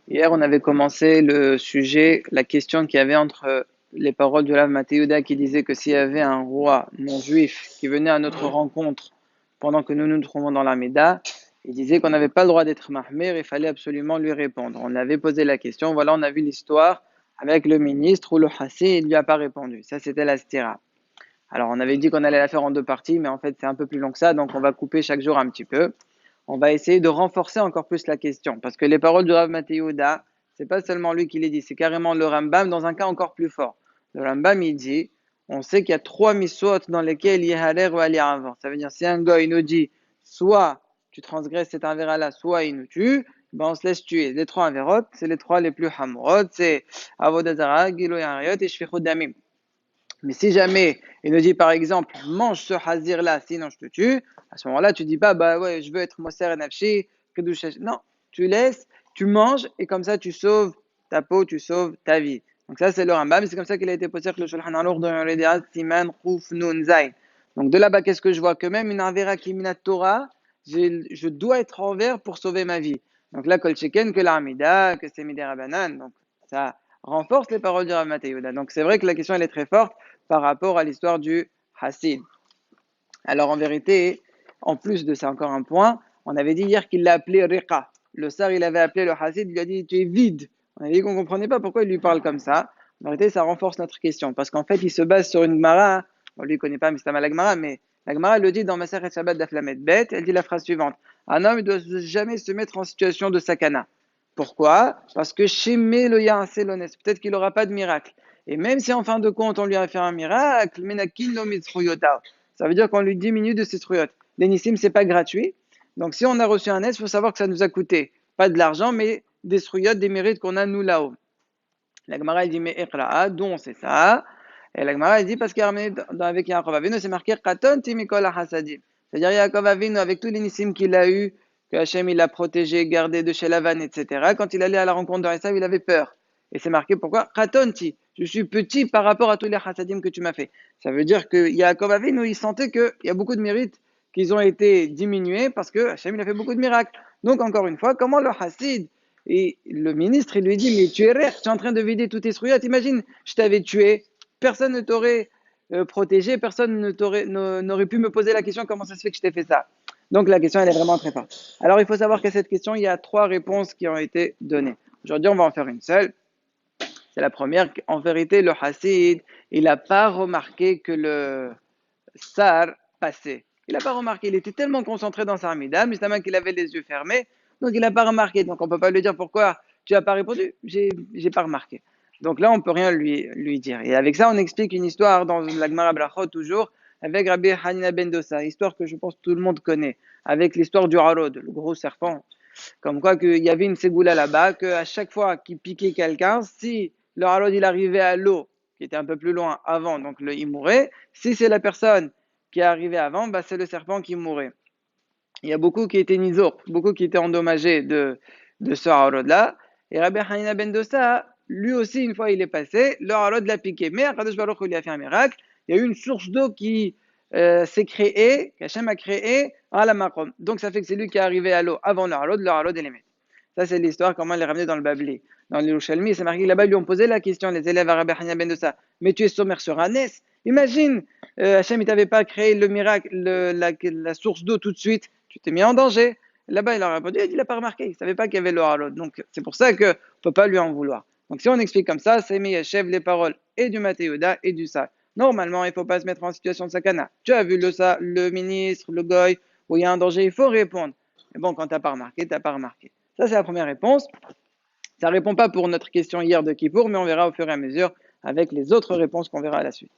Hier, on avait commencé le sujet, la question qu'il y avait entre les paroles de Rav Mathéouda qui disait que s'il y avait un roi non-juif qui venait à notre rencontre pendant que nous nous trouvons dans la Méda, il disait qu'on n'avait pas le droit d'être mahmir, il fallait absolument lui répondre. On avait posé la question, voilà, on a vu l'histoire avec le ministre ou le hassi, il ne lui a pas répondu. Ça, c'était la stira. Alors, on avait dit qu'on allait la faire en deux parties, mais en fait, c'est un peu plus long que ça, donc on va couper chaque jour un petit peu. On va essayer de renforcer encore plus la question, parce que les paroles du Rav Mathéouda, c'est pas seulement lui qui les dit, c'est carrément le Rambam dans un cas encore plus fort. Le Rambam, il dit, on sait qu'il y a trois miswot dans lesquels il y a l'air ou aller avant. Ça veut dire, si un gars, il nous dit, soit tu transgresses cet avéra-là, soit il nous tue, ben on se laisse tuer. Les trois avérotes, c'est les trois les plus hamurot, c'est Avodazara, Gilo Yariot et Shfichut Damim. Mais si jamais il nous dit par exemple, mange ce hazir là, sinon je te tue, à ce moment-là, tu dis pas, bah ouais, je veux être Moser et Nafshi, non, tu laisses, tu manges et comme ça tu sauves ta peau, tu sauves ta vie. Donc ça c'est le Rambam, c'est comme ça qu'il a été posé le Shulchan Aruch dans le Redeat Siman Khuf Nun Zayn. Donc de là-bas, qu'est-ce que je vois? Que même une Avera qui minat Torah, je dois être envers pour sauver ma vie. Donc là, Kol Sheken, que l'Armida, que c'est Midera Rabanan, donc ça renforce les paroles du Rav Mathéouda. Donc c'est vrai que la question elle est très forte par rapport à l'histoire du Hassid. Alors en vérité, en plus de ça, encore un point, on avait dit hier qu'il l'a appelé Riqa. Le Sar, il avait appelé le Hassid, il lui a dit tu es vide. On avait dit qu'on ne comprenait pas pourquoi il lui parle comme ça. En vérité, ça renforce notre question, parce qu'en fait, il se base sur une Gemara, on lui connaît pas Mistama la Gemara, mais la Gemara le dit dans Maseret Shabbat d'Aflamet Bet, elle dit la phrase suivante, un homme ne doit jamais se mettre en situation de sakana. Pourquoi? Parce que Shemé le Ya'aselones, peut-être qu'il n'aura pas de miracle. Et même si en fin de compte on lui a fait un miracle, Menakin no mitzruyota, ça veut dire qu'on lui diminue de ses truyot. L'énissim, c'est pas gratuit. Donc si on a reçu un aide, il faut savoir que ça nous a coûté pas de l'argent, mais des truyot, des mérites qu'on a nous là-haut. La Gemara elle dit mais Iqra'a, d'où on sait ça? Et la Gemara elle dit parce qu'il y a ramené avec Yaakov Avinu, c'est marqué Qaton timikol hasadim. C'est-à-dire Yaakov Avinu avec tous les nissim qu'il a eu, que Hachem il a protégé, gardé de chez Lavan, etc. Quand il allait à la rencontre de Esav, il avait peur. Et c'est marqué pourquoi? Qatonti, je suis petit par rapport à tous les hasadim que tu m'as fait. Ça veut dire que Yaakov Avinu il sentait qu'il y a beaucoup de mérites qui ont été diminués parce que Hachem il a fait beaucoup de miracles. Donc encore une fois, comment le hasid et le ministre, il lui dit, mais tu es rare, tu es en train de vider tous tes souillottes. Imagine, je t'avais tué, personne ne t'aurait protégé, personne n'aurait pu me poser la question, comment ça se fait que je t'ai fait ça? Donc la question, elle est vraiment très forte. Alors il faut savoir qu'à cette question, il y a trois réponses qui ont été données. Aujourd'hui, on va en faire une seule. C'est la première. En vérité, le Hassid, il n'a pas remarqué que le Sar passait. Il n'a pas remarqué. Il était tellement concentré dans sa Hamida, justement qu'il avait les yeux fermés, donc il n'a pas remarqué. Donc on ne peut pas lui dire pourquoi tu n'as pas répondu. J'ai pas remarqué. Donc là, on ne peut rien lui dire. Et avec ça, on explique une histoire dans la Gemara Brachot, toujours, avec Rabbi Hanina ben Dosa, histoire que je pense que tout le monde connaît, avec l'histoire du Harod, le gros serpent. Comme quoi qu'il y avait une ségoula là-bas, qu'à chaque fois qu'il piquait quelqu'un, si le Harod il arrivait à l'eau, qui était un peu plus loin avant, donc il mourait. Si c'est la personne qui est arrivée avant, bah, c'est le serpent qui mourait. Il y a beaucoup qui étaient nisour, beaucoup qui étaient endommagés de ce Harod-là. Et Rabbi Hanina ben Dosa, lui aussi, une fois il est passé, le Harod l'a piqué. Mais Akadosh Baruch Hu lui a fait un miracle. Il y a eu une source d'eau qui s'est créée, qu'Hachem a créée à la Makom. Donc ça fait que c'est lui qui est arrivé à l'eau avant le Harod et les met. Ça, c'est l'histoire, comment il est ramené dans le Babli. Dans l'Irushalmi, c'est marqué là-bas, ils lui ont posé la question, les élèves à Rabbi Hanina ben Dosa, mais tu es sommaire sur un Nes. Imagine, Hachem, il t'avait pas créé le miracle, la source d'eau tout de suite, tu t'es mis en danger. Là-bas, il a répondu, il n'a pas remarqué, il ne savait pas qu'il y avait le halod. Donc, c'est pour ça qu'on ne peut pas lui en vouloir. Donc, si on explique comme ça, c'est Miyashev les paroles et du Mathéouda et du Sal. Normalement, il ne faut pas se mettre en situation de sakana. Tu as vu le ministre, le goy, où il y a un danger, il faut répondre. Mais bon, quand tu n'as pas remarqué, tu n'as pas remarqué. Ça, c'est la première réponse. Ça ne répond pas pour notre question hier de Kippour, mais on verra au fur et à mesure avec les autres réponses qu'on verra à la suite.